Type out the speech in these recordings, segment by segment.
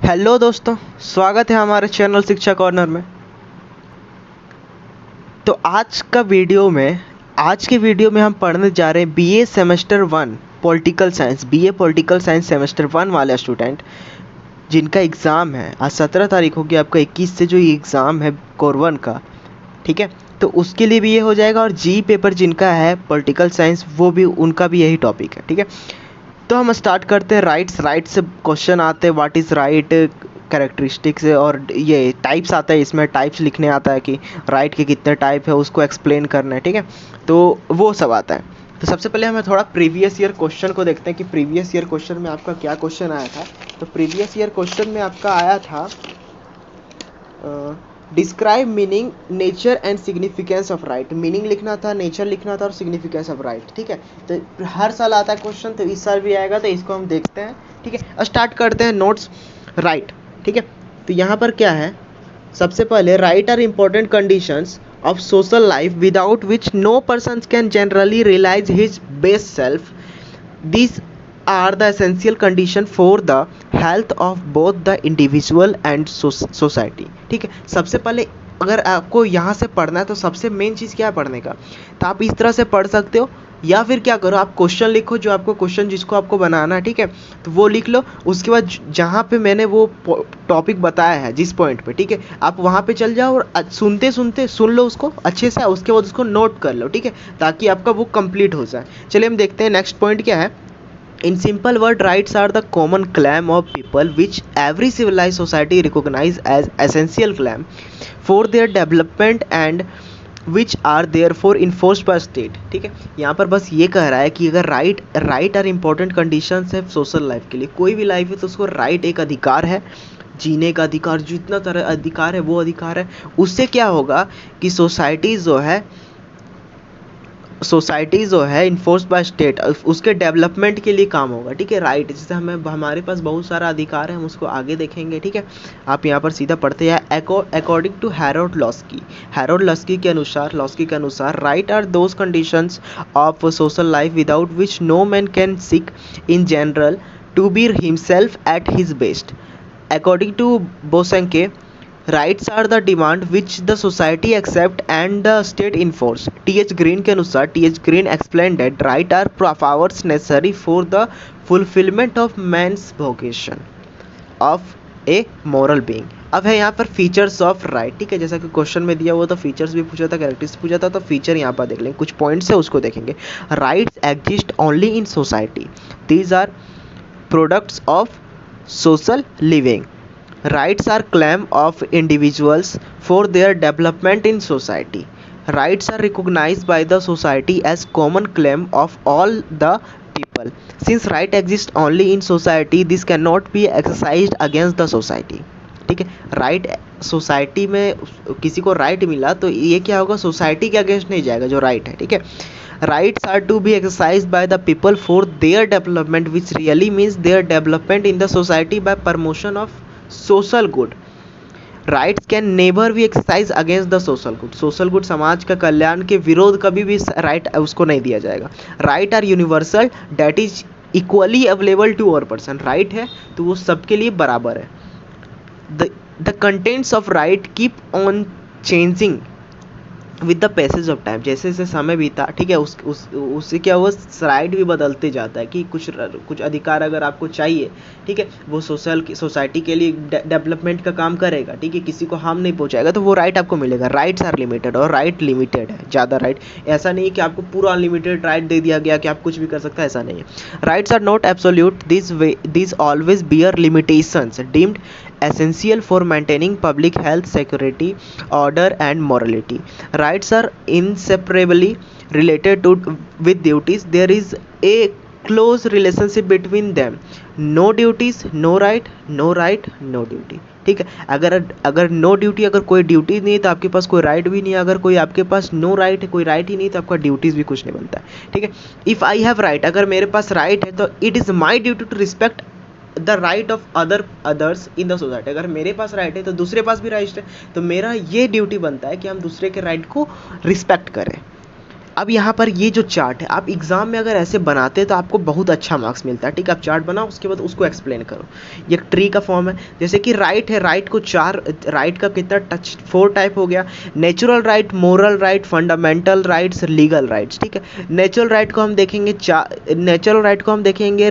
Hello दोस्तों, स्वागत है हमारे चैनल शिक्षा कॉर्नर में। तो आज के वीडियो में हम पढ़ने जा रहे हैं BA semester 1 political science, BA political science semester 1 वाले स्टूडेंट जिनका एग्ज़ाम है आज 17 तारीख होगी। आपका 21 से जो ये एग्ज़ाम है कोर 1 का, ठीक है, तो उसके लिए भी ये हो जाएगा। और जी पेपर जिनका है पॉलिटिकल साइंस, वो भी उनका भी यही टॉपिक है, ठीक है। तो हम स्टार्ट करते हैं राइट से क्वेश्चन आते हैं, व्हाट इज़ राइट, कैरेक्टरिस्टिक्स और ये टाइप्स आता है, इसमें टाइप्स लिखने आता है कि राइट के कितने टाइप है, उसको एक्सप्लेन करना है, ठीक है। तो वो सब आता है। तो सबसे पहले हमें थोड़ा प्रीवियस ईयर क्वेश्चन को देखते हैं कि प्रीवियस ईयर क्वेश्चन में आपका क्या क्वेश्चन आया था। तो प्रीवियस ईयर क्वेश्चन में आपका आया था describe meaning, nature and significance of right. Meaning लिखना था, नेचर लिखना था और सिग्निफिकेंस ऑफ राइट, ठीक है। तो हर साल आता है क्वेश्चन, तो इस साल भी आएगा, तो इसको हम देखते हैं, ठीक है। स्टार्ट करते हैं नोट्स राइट, ठीक है। तो यहाँ पर क्या है, सबसे पहले right are important conditions of social life without which no person can generally realize his best self. These are the essential condition for the health of both the individual and society. ठीक है, सबसे पहले अगर आपको यहाँ से पढ़ना है तो सबसे मेन चीज़ क्या है पढ़ने का, तो आप इस तरह से पढ़ सकते हो, या फिर क्या करो, आप क्वेश्चन लिखो, जो आपको क्वेश्चन जिसको आपको बनाना है, ठीक है, तो वो लिख लो। उसके बाद जहाँ पे मैंने वो टॉपिक बताया है जिस पॉइंट पे, ठीक है, आप वहाँ पे चल जाओ और सुनते सुनते सुन लो उसको अच्छे से, उसके बाद उसको नोट कर लो, ठीक है, ताकि आपका बुक कंप्लीट हो जाए। चलिए हम देखते हैं नेक्स्ट पॉइंट क्या है। In simple word, rights are the common claim of people which every civilized society recognize as essential claim for their development and which are therefore enforced by state. ठीक है, यहाँ पर बस ये कह रहा है कि अगर राइट आर इम्पोर्टेंट कंडीशंस है सोशल लाइफ के लिए, कोई भी लाइफ है तो उसको राइट एक अधिकार है, जीने का अधिकार, जितना तरह अधिकार है वो अधिकार है। उससे क्या होगा कि सोसाइटी जो है इन्फोर्स बाय स्टेट, उसके डेवलपमेंट के लिए काम होगा, ठीक है। राइट जैसे हमारे पास बहुत सारा अधिकार है, हम उसको आगे देखेंगे, ठीक है। आप यहाँ पर सीधा पढ़ते हैं अकॉर्डिंग टू हैरोल्ड लॉस्की के अनुसार right are those conditions of social life without which no man can seek in general to be himself at his best. According to Bosanquet, rights are the demand which the society accept and the state enforce. T H. Green के अनुसार, T H. Green explain that right are powers necessary for the fulfilment of man's vocation of a moral being. अब है यहाँ पर features of right, ठीक है, जैसा कि क्वेश्चन में दिया हुआ था, फीचर्स भी पूछा था, कैरेक्टरिस्टिक्स पूछा था, तो फीचर यहाँ पर देख लेंगे, कुछ पॉइंट्स है उसको देखेंगे। Rights exist only in society, these are products of social living. Rights are claim of individuals for their development in society. Rights are recognized by the society as common claim of all the people. Since right exists only in society, this cannot be exercised against the society. ठीक है, right society में किसी को right मिला तो ये क्या होगा, सोसाइटी के अगेंस्ट नहीं जाएगा जो राइट है, ठीक है। Rights are to be exercised by the people for their development, which really means their development in the society by promotion of social good. Rights can never be exercised against the social good. Social good समाज का कल्याण के विरोध कभी भी right उसको नहीं दिया जाएगा। Right are universal, that is equally available to all person. Right है तो वो सबके लिए बराबर है। The contents of right keep on changing with the passage of time. जैसे जैसे समय बीता, ठीक है, उससे क्या हुआ, राइट भी बदलते जाता है कि कुछ अधिकार अगर आपको चाहिए, ठीक है, वो सोसाइटी के लिए डेवलपमेंट का काम करेगा, ठीक है, किसी को हार्म नहीं पहुंचाएगा, तो वो राइट आपको मिलेगा। राइट्स आर लिमिटेड, और राइट लिमिटेड है, ज़्यादा राइट ऐसा नहीं है कि आपको पूरा अनलिमिटेड राइट दे दिया गया कि आप कुछ भी कर सकते हैं, ऐसा नहीं है। Rights are not absolute, this always bear limitations deemed essential for maintaining public health, security, order and morality. Rights are inseparably related with duties. There is a close relationship between them. No duties, no right, no right, no duty. ठीक है, अगर no duty, अगर कोई duty नहीं है तो आपके पास कोई राइट भी नहीं है। अगर कोई आपके पास नो राइट है, कोई राइट ही नहीं तो आपका ड्यूटीज़ भी कुछ नहीं बनता है, ठीक है। इफ़ आई हैव राइट, अगर मेरे पास राइट है तो it is my duty to respect the right of others in the society. अगर मेरे पास राइट है तो दूसरे पास भी राइट है, तो मेरा ये ड्यूटी बनता है कि हम दूसरे के राइट को रिस्पेक्ट करें। अब यहाँ पर ये जो चार्ट है, आप एग्जाम में अगर ऐसे बनाते हैं तो आपको बहुत अच्छा मार्क्स मिलता है, ठीक है। आप चार्ट बनाओ, उसके बाद उसको एक्सप्लेन करो। ये ट्री का फॉर्म है, जैसे कि राइट है, राइट को चार, राइट का कितना टच 4 टाइप हो गया, natural right, moral right, fundamental rights, legal rights, ठीक है। नेचुरल राइट को हम देखेंगे, नेचुरल राइट को हम देखेंगे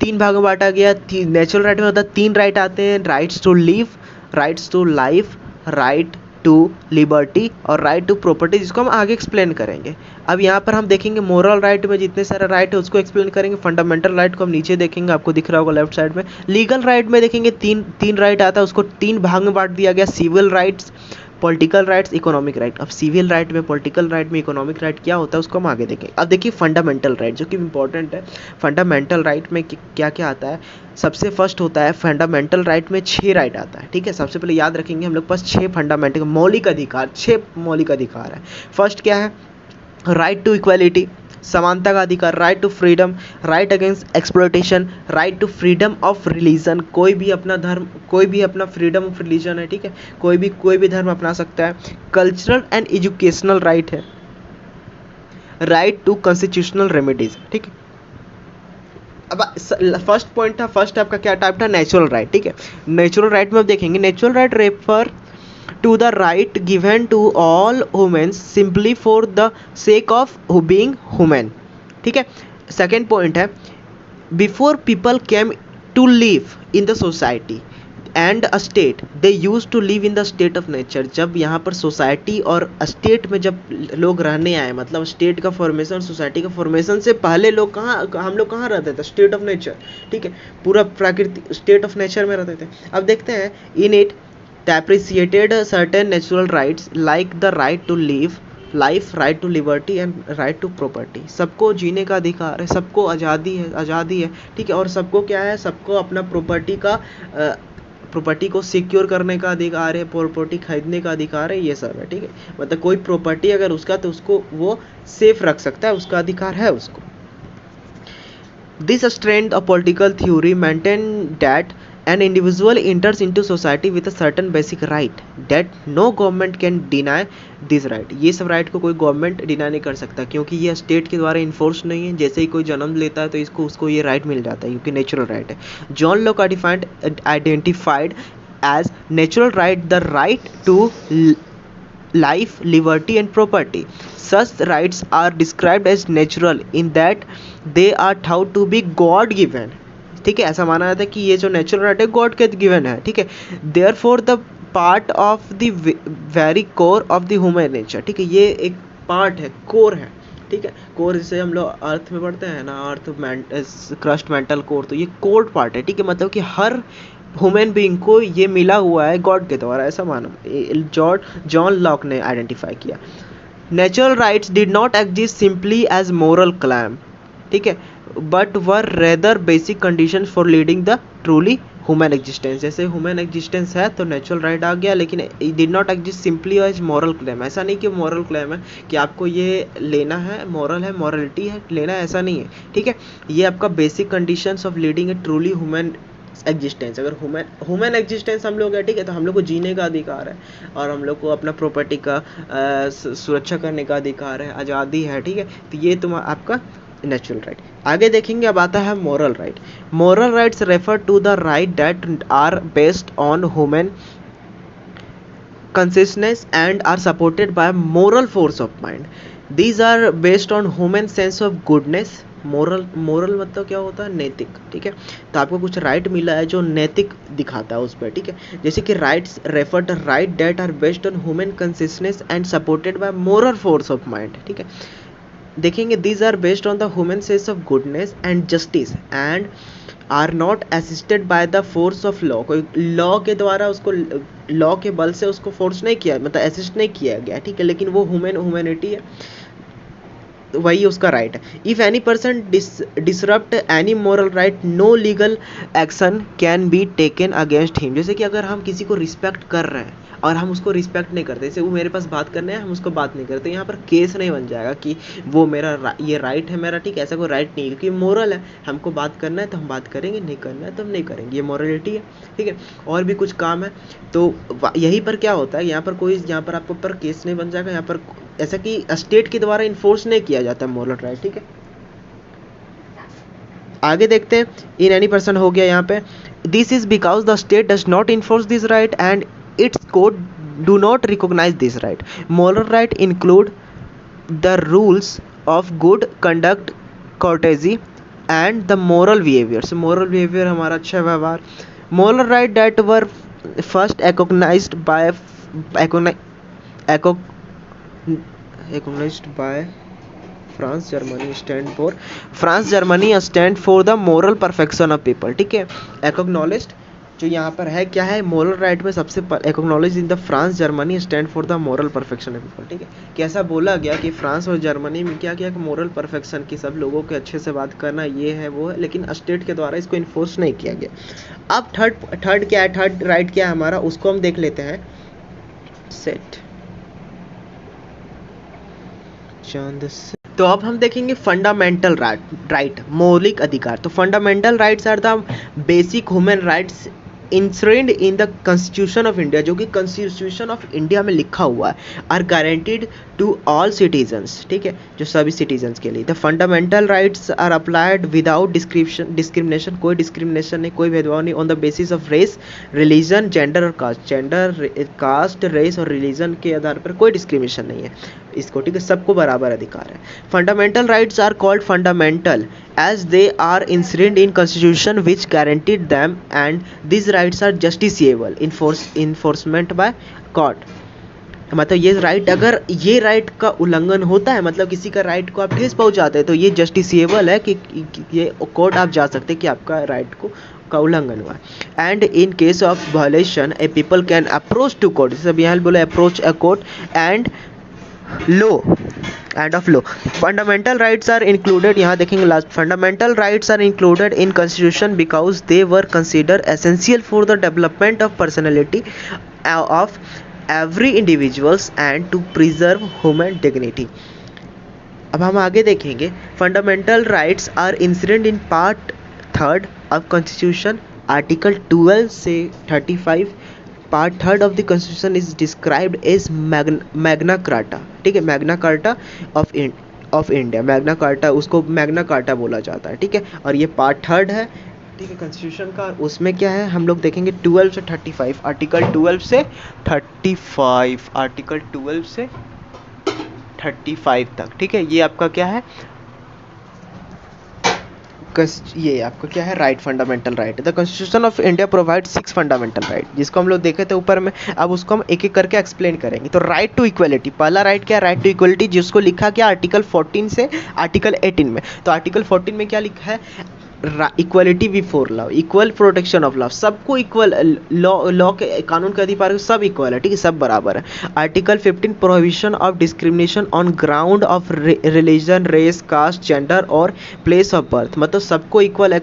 3 भागों में बांटा गया। नेचुरल राइट में होता है 3 राइट आते हैं, rights to live, rights to life, right to liberty और राइट टू प्रॉपर्टी, जिसको हम आगे एक्सप्लेन करेंगे। अब यहाँ पर हम देखेंगे मोरल राइट में जितने सारे राइट है उसको एक्सप्लेन करेंगे। फंडामेंटल राइट को हम नीचे देखेंगे, आपको दिख रहा होगा लेफ्ट साइड में। लीगल राइट में देखेंगे तीन राइट आता है, उसको 3 भाग में बांट दिया गया, civil rights, political rights, economic right. अब सिविल राइट में, पॉलिटिकल राइट में, इकोनॉमिक राइट क्या होता है उसको हम आगे देखेंगे। अब देखिए फंडामेंटल राइट, जो कि इंपॉर्टेंट है। फंडामेंटल राइट में क्या क्या आता है, सबसे फर्स्ट होता है फंडामेंटल राइट में 6 राइट आता है, ठीक है। सबसे पहले याद रखेंगे हम लोग पास 6 फंडामेंटल मौलिक अधिकार, 6 मौलिक अधिकार है। फर्स्ट क्या है, राइट टू इक्वालिटी, समानता का अधिकार, right to freedom, right against exploitation, right to freedom of religion, कोई भी अपना धर्म, कोई भी अपना फ्रीडम ऑफ रिलीजन है, ठीक है, कोई भी धर्म अपना सकता है। कल्चरल एंड एजुकेशनल राइट है, राइट टू कॉन्स्टिट्यूशनल रेमेडीज, ठीक है। अब फर्स्ट पॉइंट था, फर्स्ट आपका क्या टाइप था, नेचुरल राइट, ठीक है। नेचुरल राइट में अब देखेंगे, natural right refer to the right given to all humans simply for the sake of being human, ठीक है। सेकेंड पॉइंट है, before people came to live in the society and a state they used to live in the state of nature। जब यहाँ पर society और state में जब लोग रहने आए, मतलब स्टेट का फॉर्मेशन, सोसाइटी का फॉर्मेशन से पहले लोग कहाँ, हम लोग कहाँ रहते थे, स्टेट ऑफ नेचर, ठीक है, पूरा प्राकृतिक स्टेट ऑफ नेचर में रहते थे। अब देखते हैं, in it appreciated certain natural rights like the right to live life, right to liberty and right to property। सबको जीने का अधिकार है, सबको आज़ादी है, ठीक है। और सबको क्या है, सबको अपना प्रॉपर्टी को सिक्योर करने का अधिकार है, प्रॉपर्टी खरीदने का अधिकार है, ये सब है, ठीक है। मतलब कोई प्रॉपर्टी अगर उसका, तो उसको वो सेफ रख सकता है, उसका अधिकार है उसको। This strand of political theory maintain that an individual enters into society with a certain basic right that no government can deny this right। ये सब राइट को कोई गवर्नमेंट डिनाई नहीं कर सकता, क्योंकि ये स्टेट के द्वारा इन्फोर्स नहीं है। जैसे ही कोई जन्म लेता है तो उसको ये राइट मिल जाता है, क्योंकि नेचुरल राइट है। John Locke identified as natural right the right to life, liberty and property। Such rights are described as natural in that they are thought to be God given, ठीक है। ऐसा माना जाता है कि ये जो नेचुरल राइट है गॉड के गिवन है, ठीक है। Therefore the part of the very core of the human nature, ठीक है। ये एक पार्ट है, कोर है, ठीक है। कोर जिसे हम लोग अर्थ में पढ़ते हैं ना, अर्थ क्रस्ट मेंटल कोर, तो ये कोर पार्ट है, ठीक है। मतलब कि हर ह्यूमन बीइंग को ये मिला हुआ है गॉड के द्वारा, ऐसा मानो जॉन लॉक ने आइडेंटिफाई किया। Natural rights did not exist simply as moral claim, ठीक है, but were rather basic condition for leading the truly human existence. जैसे ह्यूमन एग्जिस्टेंस है तो नेचुरल राइट आ गया, लेकिन it did not exist simply as moral claim. ऐसा नहीं कि मॉरल क्लेम है कि आपको ये लेना है, मॉरल है, मॉरलिटी है, लेना है, ऐसा नहीं है, ठीक है। ये आपका basic conditions of leading a truly human existence. अगर ह्यूमन एग्जिस्टेंस हम लोग है, ठीक है, तो हम लोग को जीने का अधिकार है, और हम लोग को अपना प्रॉपर्टी का सुरक्षा करने का अधिकार है, आज़ादी है, ठीक है। तो ये आपका नेचुरल राइट। आगे देखेंगे, अब आता है moral right. Moral rights refer to the right that are based on human consciousness and are supported by moral force of mind। These are based on human sense of goodness। Moral मतलब क्या होता है, नैतिक, ठीक है। तो आपको कुछ राइट मिला है जो नैतिक दिखाता है उस पर, ठीक है। जैसे कि rights refer to right that are based on human consciousness and supported by moral force of mind, ठीक है। देखेंगे, these are based on the human sense of goodness and justice and are not assisted by the force of law. कोई law के द्वारा उसको, law के बल से उसको फोर्स नहीं किया, मतलब असिस्ट नहीं किया गया, ठीक है, लेकिन वो ह्यूमैनिटी है, वही उसका राइट है। If any person disrupt any moral right, no legal action can be taken against him. जैसे कि अगर हम किसी को रिस्पेक्ट कर रहे हैं और हम उसको रिस्पेक्ट नहीं करते, जैसे वो मेरे पास बात करने हैं, हम उसको बात नहीं करते, यहाँ पर केस नहीं बन जाएगा कि वो मेरा ये राइट है मेरा, ठीक है, ऐसा कोई राइट नहीं है, क्योंकि मोरल है। हमको बात करना है तो हम बात करेंगे, नहीं करना है तो हम नहीं करेंगे, ये मोरलिटी है, ठीक है। और भी कुछ काम है तो यहीं पर क्या होता है, यहाँ पर आपको पर केस नहीं बन जाएगा, यहाँ पर ऐसा कि स्टेट के द्वारा इन्फोर्स नहीं किया जाता मोरल राइट, ठीक है। आगे देखते हैं, इन एनी पर्सन हो गया यहाँ पे, this is because the state does not enforce this right and its code do not recognize this right. Moral right include the rules of good conduct, courtesy and the moral behaviors। moral behavior हमारा अच्छा व्यवहार। moral right that were first recognized by France Germany stand for the moral perfection of people, ठीक है। Acknowledged जो यहाँ पर है क्या है, मोरल राइट में सबसे acknowledge in the France Germany stand for the moral perfection of people, ठीक है। कैसा बोला गया कि फ्रांस और जर्मनी में क्या किया कि मोरल परफेक्शन की, सब लोगों के अच्छे से बात करना, ये है वो है, लेकिन स्टेट के द्वारा इसको इन्फोर्स नहीं किया गया। अब थर्ड क्या है, थर्ड राइट क्या है हमारा, उसको हम देख लेते हैं। सेट तो अब हम देखेंगे फंडामेंटल राइट, मौलिक अधिकार। तो fundamental rights are the basic human rights enshrined in the constitution of India, जो कि कॉन्स्टिट्यूशन ऑफ इंडिया में लिखा हुआ है, are guaranteed to all citizens, ठीक है, जो सभी सिटीजन्स के लिए। The fundamental rights are applied without discrimination, कोई डिस्क्रिमिनेशन नहीं, कोई भेदभाव नहीं, on the basis of race, religion, gender और कास्ट, रेस और रिलीजन के आधार पर कोई डिस्क्रिमिनेशन नहीं है इसको, ठीक है, सबको बराबर अधिकार है। Fundamental rights are called fundamental as they are enshrined in constitution which guaranteed them and these rights are justiciable enforcement by court। मतलब ये राइट, अगर ये राइट का उल्लंघन होता है, मतलब किसी का राइट को आप ठेस पहुंचाते हैं, तो ये जस्टिसिएबल है कि ये कोर्ट आप जा सकते हैं कि आपका राइट का उल्लंघन हुआ है। And in case of violation a people can approach to court, जैसे यहाँ बोला approach a court and law and of law. Fundamental rights are included, यहाँ देखेंगे last, fundamental rights are included in constitution because they were consider essential for the development of personality of every individuals and to preserve human dignity. अब हम आगे देखेंगे, fundamental rights are enshrined in part 3 of constitution, article 12 से 35। Part 3 of the constitution is described as Magna Carta, ठीक है, Magna Carta of India, Magna Carta, उसको Magna Carta बोला जाता है, ठीक है। और ये पार्ट 3 है, ठीक है, कॉन्स्टिट्यूशन का। उसमें क्या है हम लोग देखेंगे 12 से 35, आर्टिकल 12 से 35, आर्टिकल 12 से 35 तक, ठीक है। ये आपका क्या है, ये आपका क्या है, right, fundamental right. The constitution of India provide 6 fundamental right, जिसको हम लोग देखे थे ऊपर में। अब उसको हम एक एक करके एक्सप्लेन करेंगे। तो राइट टू इक्वलिटी, पहला राइट क्या है, राइट टू इक्वलिटी, जिसको लिखा गया आर्टिकल 14 से आर्टिकल 18 में। तो आर्टिकल 14 में क्या लिखा है, equality before law, equal protection of law, सबको इक्वल, लॉ के कानून के अधिकार सब इक्वल है, ठीक है, सब बराबर है। Article 15 prohibition of discrimination on ground of religion, race, caste, gender और प्लेस ऑफ बर्थ, मतलब सबको इक्वल,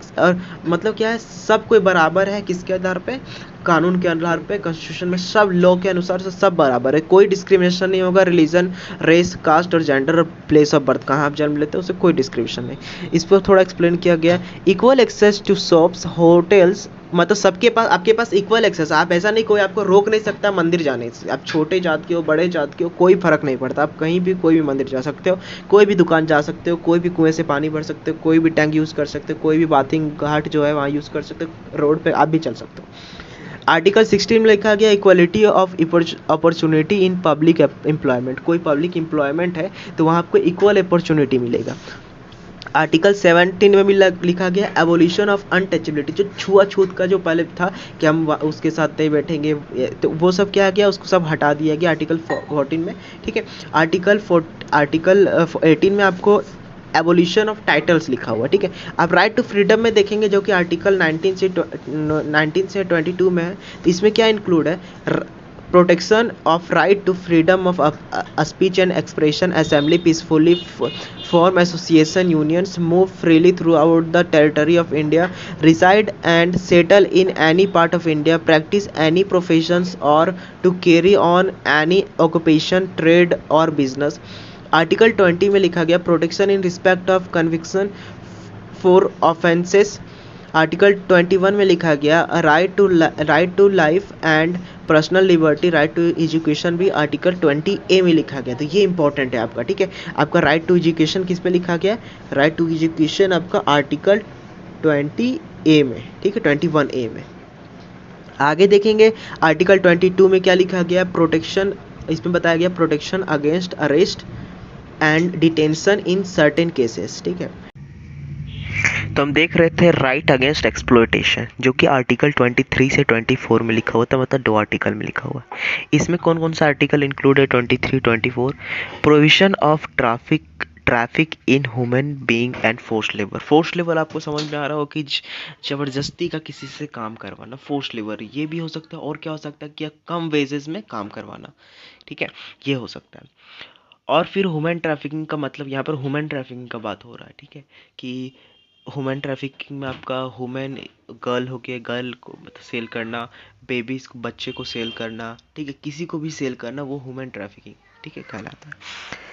मतलब क्या है, सब कोई बराबर है, किसके आधार पे, कानून के आधार पे, कॉन्स्टिट्यूशन में सब लॉ के अनुसार से सब बराबर है, कोई डिस्क्रिमिनेशन नहीं होगा, रिलीजन, रेस, कास्ट और जेंडर और प्लेस ऑफ बर्थ, कहाँ आप जन्म लेते हैं, उससे कोई डिस्क्रिमिनेशन नहीं। इस पर थोड़ा एक्सप्लेन किया गया। Equal access to shops, hotels, मतलब सबके पास, आपके पास इक्वल एक्सेस, आप ऐसा नहीं, कोई आपको रोक नहीं सकता मंदिर जाने से, आप छोटे जात के हो, बड़े जात के हो, कोई फर्क नहीं पड़ता, आप कहीं भी कोई भी मंदिर जा सकते हो, कोई भी दुकान जा सकते हो, कोई भी कुएं से पानी भर सकते हो, कोई भी टैंक यूज़ कर सकते हो, कोई भी बाथिंग घाट जो है वहाँ यूज़ कर सकते हो, रोड पे आप भी चल सकते हो। आर्टिकल 16 में लिखा गया equality of opportunity in public employment, कोई पब्लिक एम्प्लॉयमेंट है तो वहाँ आपको इक्वल अपॉर्चुनिटी मिलेगा। आर्टिकल 17 में भी लिखा गया एबोलिशन ऑफ अनटचेबिलिटी, जो छुआछूत का जो पहले था कि हम उसके साथ नहीं बैठेंगे, तो वो सब क्या गया, उसको सब हटा दिया गया आर्टिकल 14 में, ठीक है। आर्टिकल 18 में आपको एबोलिशन ऑफ टाइटल्स लिखा हुआ, ठीक है। आप राइट टू फ्रीडम में देखेंगे जो कि आर्टिकल 19 से 22 में है, तो इसमें क्या इंक्लूड है, protection of right to freedom of speech and expression, assembly peacefully, form association, unions, move freely throughout the territory of India, reside and settle in any part of India, practice any professions और to carry on any occupation, trade और business. Article 20 में लिखा गया protection in respect of conviction for offences. Article 21 में लिखा गया right to life and personal liberty right to education भी article 20A में लिखा गया, तो ये इंपॉर्टेंट है आपका, ठीक है। आपका राइट टू एजुकेशन किस पे लिखा गया है, राइट टू एजुकेशन आपका आर्टिकल 20A में, ठीक है, 21A में। आगे देखेंगे आर्टिकल 22 में क्या लिखा गया, प्रोटेक्शन, इसमें बताया गया protection against arrest and detention in certain cases, ठीक है। तो हम देख रहे थे राइट अगेंस्ट एक्सप्लॉयटेशन, जो कि आर्टिकल 23 से 24 में लिखा हुआ था, मतलब 2 आर्टिकल में लिखा हुआ है। इसमें कौन कौन सा आर्टिकल इंक्लूड है, 23, 24। Provision of traffic in human being and force labour. Force labour आपको समझ में आ रहा हो कि जबरदस्ती का किसी से काम करवाना, फोर्स लेबर ये भी हो सकता है, और क्या हो सकता है कि कम वेजेस में काम करवाना, ठीक है, ये हो सकता है। और फिर ह्यूमन ट्रैफिकिंग का मतलब, यहाँ पर ह्यूमन ट्रैफिकिंग का बात हो रहा है, ठीक है, कि ह्यूमन ट्रैफिकिंग में आपका ह्यूमन गर्ल हो गया, गर्ल को मतलब सेल करना, बेबीज को, बच्चे को सेल करना, ठीक है, किसी को भी सेल करना, वो ह्यूमन ट्रैफिकिंग, ठीक है, कहलाता है।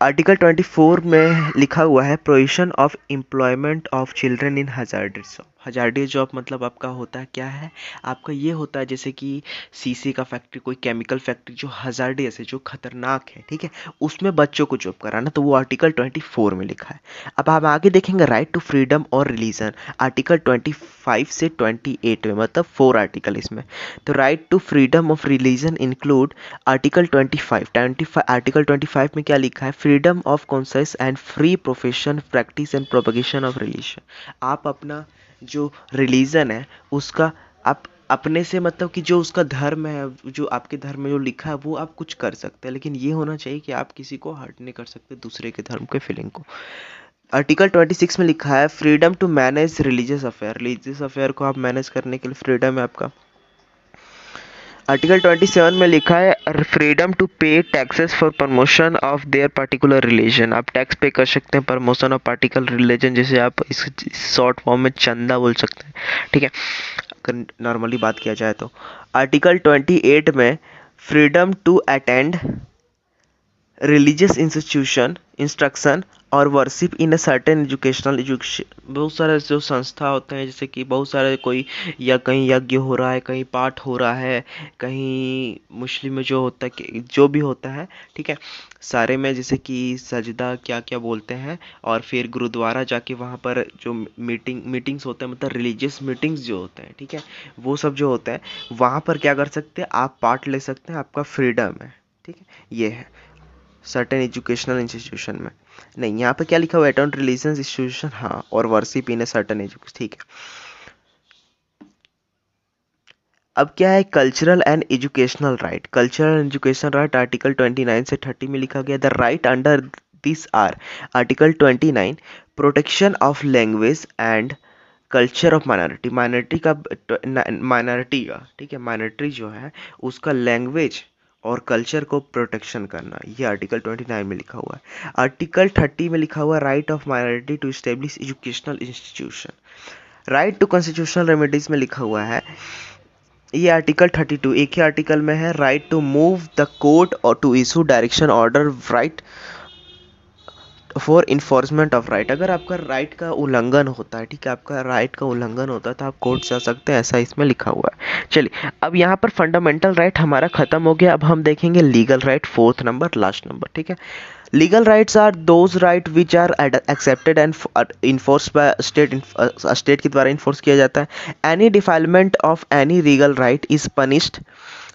आर्टिकल 24 में लिखा हुआ है prohibition of employment of children in hazardous job. Hazardous job मतलब आपका होता है क्या है, आपका ये होता है जैसे कि शीशे का फैक्ट्री, कोई केमिकल फैक्ट्री जो हजार्डियस है, जो खतरनाक है, ठीक है, उसमें बच्चों को जॉब कराना, तो वो आर्टिकल 24 में लिखा है। अब आप आगे देखेंगे राइट टू फ्रीडम और रिलीजन, आर्टिकल 25 से 28 में, मतलब 4 आर्टिकल इसमें। तो right to freedom of religion include article 25 article 25 में क्या लिखा है, freedom of conscious and free profession practice and propagation of religion. आप अपना जो रिलीजन है उसका आप अपने से, मतलब कि जो उसका धर्म है, जो आपके धर्म में जो लिखा है वो आप कुछ कर सकते हैं, लेकिन ये होना चाहिए कि आप किसी को हर्ट नहीं कर सकते, दूसरे के धर्म के फीलिंग को। आर्टिकल 26 में लिखा है freedom to manage religious affair को आप मैनेज करने के लिए फ्रीडम है आपका। आर्टिकल 27 में लिखा है फ्रीडम टू पे taxes for promotion of their particular religion. आप टैक्स पे कर सकते हैं प्रमोशन ऑफ पार्टिकुलर रिलीजन, जैसे आप इस शॉर्ट फॉर्म में चंदा बोल सकते हैं, ठीक है, अगर नॉर्मली बात किया जाए तो। आर्टिकल 28 में freedom to attend religious instruction और worship in a certain education. बहुत सारे जो संस्था होते हैं, जैसे कि बहुत सारे कोई या कहीं यज्ञ हो रहा है, कहीं पाठ हो रहा है, कहीं मुस्लिम में जो होता है, जो भी होता है, ठीक है, सारे में, जैसे कि सजदा क्या क्या बोलते हैं, और फिर गुरुद्वारा जाके वहाँ पर जो मीटिंग्स होते हैं, मतलब रिलीजियस मीटिंग्स जो होते हैं, ठीक है, वो सब जो होता है वहाँ पर क्या कर सकते हैं, आप पार्ट ले सकते हैं, आपका फ्रीडम है, ठीक है, ये है सर्टेन एजुकेशनल इंस्टीट्यूशन में। नहीं, यहाँ पे क्या लिखा हुआ है, अटेंड रिलीजियस इंस्टीट्यूशन, हाँ, और worship in a certain education, ठीक है। अब क्या है, cultural and educational right. Cultural and educational right article 29 से 30 में लिखा गया, the right under this are, article 29 protection of language and culture of minority. Minority का, ठीक है, माइनॉरिटी जो है उसका लैंग्वेज और कल्चर को प्रोटेक्शन करना, ये आर्टिकल 29 में लिखा हुआ है। आर्टिकल 30 में लिखा हुआ है right of minority to establish educational institution. Right to constitutional remedies में लिखा हुआ है, ये आर्टिकल 32 एक ही आर्टिकल में है, right to move the court और to issue direction order, right for enforcement of right. अगर आपका राइट का उल्लंघन होता है, ठीक है, आपका राइट का उल्लंघन होता है तो आप कोर्ट जा सकते हैं, ऐसा इसमें लिखा हुआ है। चलिए, अब यहाँ पर फंडामेंटल राइट हमारा खत्म हो गया, अब हम देखेंगे legal right, 4th number, last number, ठीक है। Legal rights are those right which are accepted and enforce by state के द्वारा इन्फोर्स किया जाता है। Any defilement of any legal right is punished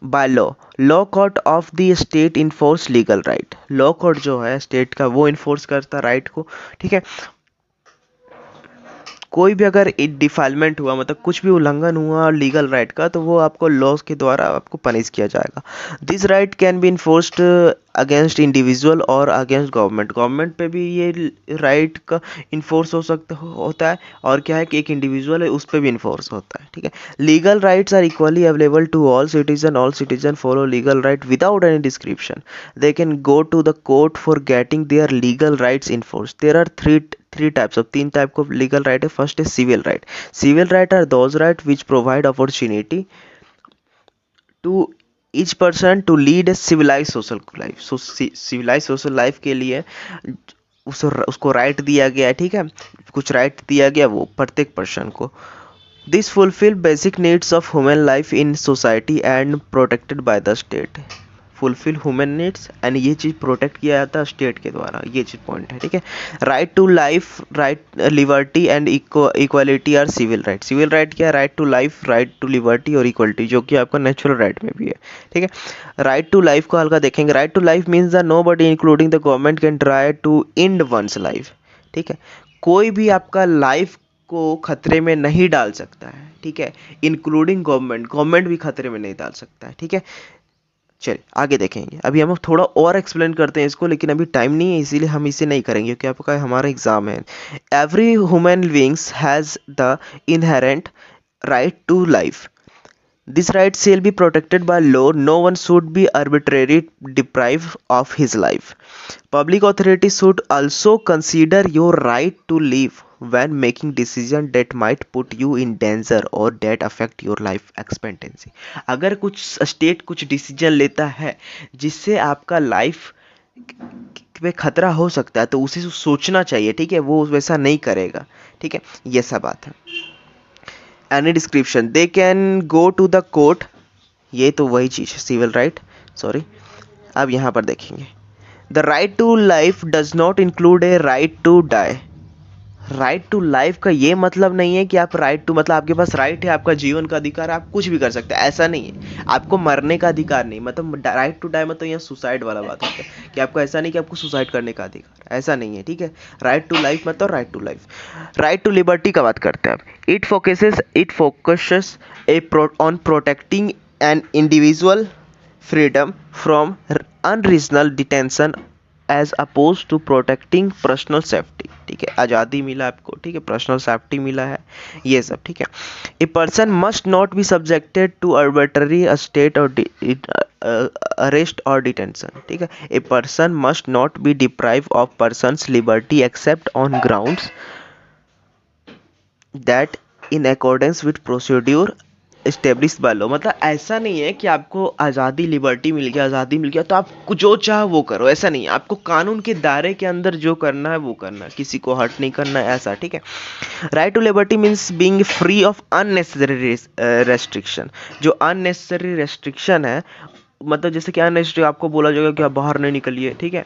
by law court of the state enforce legal right. Law court जो है state का, वो enforce करता राइट को, ठीक है। कोई भी अगर डिफाइलमेंट हुआ, मतलब कुछ भी उल्लंघन हुआ लीगल राइट का, तो वो आपको लॉज के द्वारा आपको पनिश किया जाएगा। This right can be enforced against individual और अगेंस्ट गवर्नमेंट। गवर्नमेंट पे भी ये राइट का इन्फोर्स होता है, और क्या है कि एक इंडिविजुअल है उस पर भी इन्फोर्स होता है, ठीक है। Legal rights are equally available to all citizen follow legal right without any description. They can go to the court for getting their legal rights enforce. There are three types of, 3 type को legal right है। First is civil right. Civil right are those right which provide opportunity to each person to lead a civilized social life. So civilized social life के लिए उसको right दिया गया है, ठीक है, कुछ राइट दिया गया वो प्रत्येक पर्सन को, this fulfil basic needs of human life in society and protected by the state. Fulfil human needs and ये चीज़ प्रोटेक्ट किया जाता है स्टेट के द्वारा, ये चीज़ पॉइंट है, ठीक है। Right to life, right liberty and equality are civil right. Civil right क्या है? Right to life, right to liberty और इक्वलिटी, जो कि आपका नेचुरल राइट में भी है, ठीक है। राइट टू लाइफ को हल्का देखेंगे। Right to life means the nobody including the government can try to end one's life, ठीक है। कोई भी आपका लाइफ को खतरे में नहीं डाल सकता है, ठीक है, इंक्लूडिंग गवर्नमेंट, गवर्नमेंट भी खतरे में नहीं डाल सकता है, ठीक है। चलिए आगे देखेंगे। अभी हम थोड़ा और एक्सप्लेन करते हैं इसको, लेकिन अभी टाइम नहीं है इसीलिए हम इसे नहीं करेंगे क्योंकि आपका हमारा एग्जाम है। Every human beings has the inherent right to life. This right shall be protected by law. No one should be arbitrarily deprived of his life. Public authority should also consider your right to live when making decisions that might put you in danger or that affect your life expectancy. अगर कुछ state कुछ decision लेता है जिससे आपका life पे खतरा हो सकता है तो उसे सोचना चाहिए, ठीक है, वो वैसा नहीं करेगा, ठीक है, ये सब बात है। Any description they can go to the court, ये तो वही चीज़ है सिविल राइट, सॉरी। अब यहाँ पर देखेंगे the right to life does not include a right to die. Right to life का ये मतलब नहीं है कि आप राइट टू मतलब आपके पास राइट है, आपका जीवन का अधिकार है, आप कुछ भी कर सकते हैं, ऐसा नहीं है। आपको मरने का अधिकार नहीं, मतलब राइट टू डाई मतलब यहाँ सुसाइड वाला बात होता है कि आपको ऐसा नहीं कि आपको सुसाइड करने का अधिकार, ऐसा नहीं है, ठीक है। राइट टू लाइफ मतलब right to life. Right to liberty का बात करते हैं अब। It focuses on protecting an individual freedom from unreasonable detention as oppose to protecting personal safety, ठीक है। आज़ादी मिला आपको, ठीक है, पर्सनल सेफ्टी मिला है, ये सब, ठीक है। A person must not be subjected to arbitrary state और अरेस्ट और डिटेंशन, ठीक है। A person must not be deprive of persons liberty except on grounds that in accordance with procedure establish by law. मतलब ऐसा नहीं है कि आपको आज़ादी लिबर्टी मिल गया, आज़ादी मिल गया तो आप जो चाह वो करो, ऐसा नहीं है। आपको कानून के दायरे के अंदर जो करना है वो करना है, किसी को हर्ट नहीं करना है, ऐसा, ठीक है। Right to liberty means being free of unnecessary restriction. जो अननेसेसरी रेस्ट्रिक्शन है मतलब जैसे कि अननेसेसरी आपको बोला जाएगा कि आप बाहर नहीं निकलिए, ठीक है,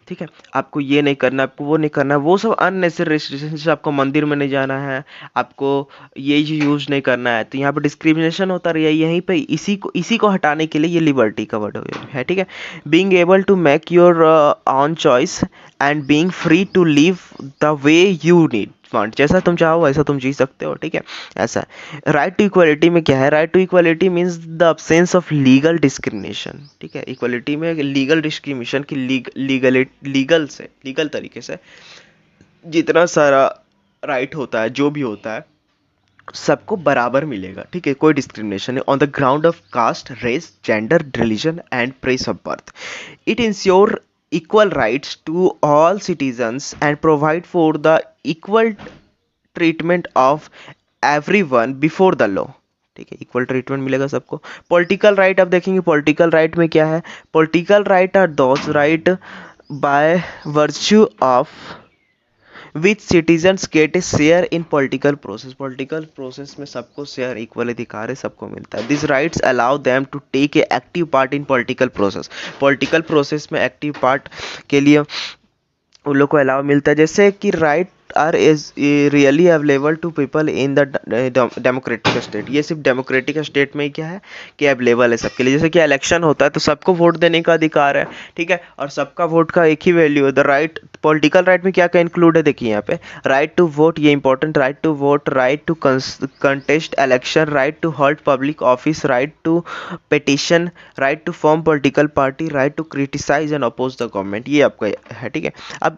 ठीक है, आपको ये नहीं करना, आपको वो नहीं करना, वो सब अननेसेसरी रेस्ट्रिक्शन। जैसे आपको मंदिर में नहीं जाना है, आपको ये यूज़ नहीं करना है, तो यहाँ पर डिस्क्रिमिनेशन होता रही है, यहीं पे इसी को हटाने के लिए ये लिबर्टी का वर्ड है, ठीक है। Being able to make your own choice and being free to live the way you need want, जैसा तुम चाहो वैसा तुम जी सकते हो, ठीक है, ऐसा। राइट टू इक्वालिटी में क्या है? Right to equality means the absence of legal discrimination, ठीक है। इक्वालिटी में लीगल डिस्क्रिमिनेशन की लीगल तरीके से जितना सारा राइट होता है, जो भी होता है सबको बराबर मिलेगा, ठीक है, कोई डिस्क्रिमिनेशन नहीं। On the ground of caste, race, gender, religion and place of birth. It ensure equal rights to all citizens and provide for the equal treatment of everyone before the law, ठीक है, equal treatment मिलेगा सबको। Political right, अब देखेंगे political right में क्या है। Political right are those right by virtue of which citizens get a share in political process. Political process में सबको शेयर, इक्वल अधिकार है, सबको मिलता है। This rights allow them to take a active part in political process. Political process में active part के लिए उन लोग को अलाउ मिलता है। जैसे कि right are is really available to people in the democratic state. ये सिर्फ डेमोक्रेटिक स्टेट में ही क्या है कि अवेलेबल है सबके लिए। जैसे कि इलेक्शन होता है तो सबको वोट देने का अधिकार है, ठीक है, और सबका वोट का एक ही वैल्यू है। द राइट, पॉलिटिकल राइट में क्या क्या इंक्लूड है देखिए यहाँ पे। राइट टू वोट, ये important, right to vote, right to contest election, right to hold public office, right to petition, right to form political party, right to criticise and oppose the government, ये आपका है, ठीक है। अब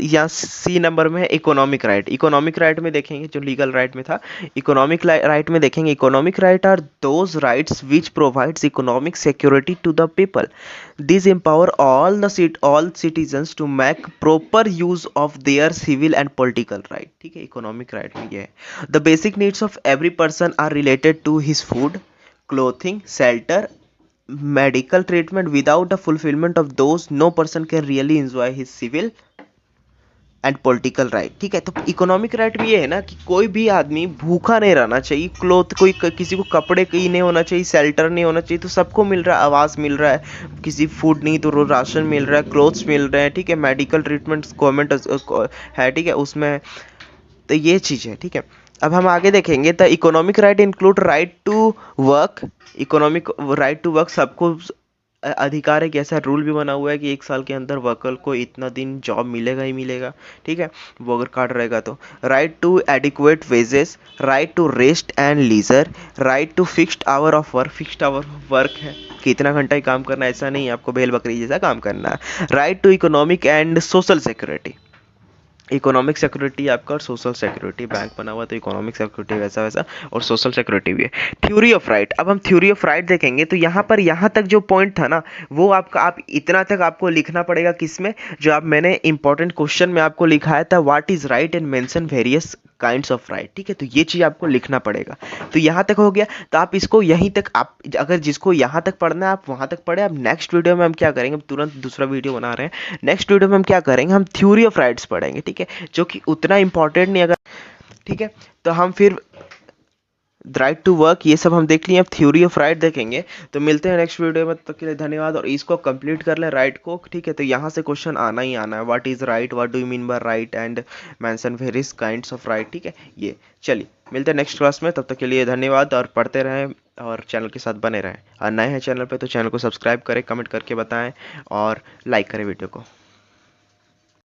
यहाँ सी number में है इकोनॉमिक राइट। इकोनॉमिक राइट में देखेंगे जो लीगल राइट में था, इकोनॉमिक राइट में देखेंगे economic right are those rights which provides economic security to the people. This empower all citizens to make proper use of their civil and political right, ठीक है, economic right में ये है। The basic needs of every person are related to his food, clothing, shelter, medical treatment. Without the fulfillment of those, no person can really enjoy his civil and political right. ठीक है, तो economic right भी ये है ना कि कोई भी आदमी भूखा नहीं रहना चाहिए, क्लोथ कोई किसी को कपड़े की नहीं होना चाहिए, शेल्टर नहीं होना चाहिए, तो सबको मिल रहा है, आवास मिल रहा है, किसी फूड नहीं तो राशन मिल रहा है, क्लोथ्स मिल रहे हैं। ठीक है, मेडिकल ट्रीटमेंट गवर्नमेंट है। ठीक है, उसमें तो ये चीज़ है। ठीक है, अब हम आगे देखेंगे तो economic right include right to work. Economic right to work सबको अधिकार है कि ऐसा रूल भी बना हुआ है कि 1 साल के अंदर वर्कर को इतना दिन जॉब मिलेगा ही मिलेगा। ठीक है, वो अगर कार्ड रहेगा तो। Right to adequate wages, right to rest and leisure, right to fixed hour of work. Fixed hour of work है कि इतना घंटा ही काम करना, ऐसा नहीं है आपको भेल बकरी जैसा काम करना है। Right to economic and social security. Economic security आपका और सोशल सिक्योरिटी, बैंक बना हुआ तो इकोनॉमिक सिक्योरिटी वैसा वैसा और सोशल सिक्योरिटी भी है। थ्योरी ऑफ राइट, अब हम थ्योरी ऑफ राइट देखेंगे तो यहाँ पर यहाँ तक जो पॉइंट था ना वो आपका, आप इतना तक आपको लिखना पड़ेगा किसमें, जो आप मैंने इंपॉर्टेंट क्वेश्चन में आपको लिखाया था what is right and mention various kinds of right. ठीक है, तो ये चीज़ आपको लिखना पड़ेगा। तो यहाँ तक हो गया, तो आप इसको यहीं तक, आप अगर जिसको यहाँ तक पढ़ना है आप वहाँ तक पढ़े। अब नेक्स्ट वीडियो में हम क्या करेंगे, हम तुरंत दूसरा वीडियो बना रहे हैं, नेक्स्ट वीडियो में हम क्या करेंगे, हम थ्योरी ऑफ राइट्स पढ़ेंगे। ठीक है, जो कि उतना इंपॉर्टेंट नहीं अगर। ठीक है, तो हम फिर राइट टू वर्क ये सब हम देख लिए, अब थ्योरी ऑफ राइट देखेंगे। तो मिलते हैं नेक्स्ट वीडियो में, तब तक के लिए धन्यवाद। और इसको कंप्लीट कर लें राइट को। ठीक है, तो यहाँ से क्वेश्चन आना ही आना है, what is right, what do you mean by right and mention various kinds of right. ठीक है, ये चलिए मिलते हैं नेक्स्ट क्लास में, तब तक के लिए धन्यवाद और पढ़ते रहें और चैनल के साथ बने रहें। और नए हैं चैनल पे तो चैनल को सब्सक्राइब करें, कमेंट करके बताएं और लाइक करें वीडियो को।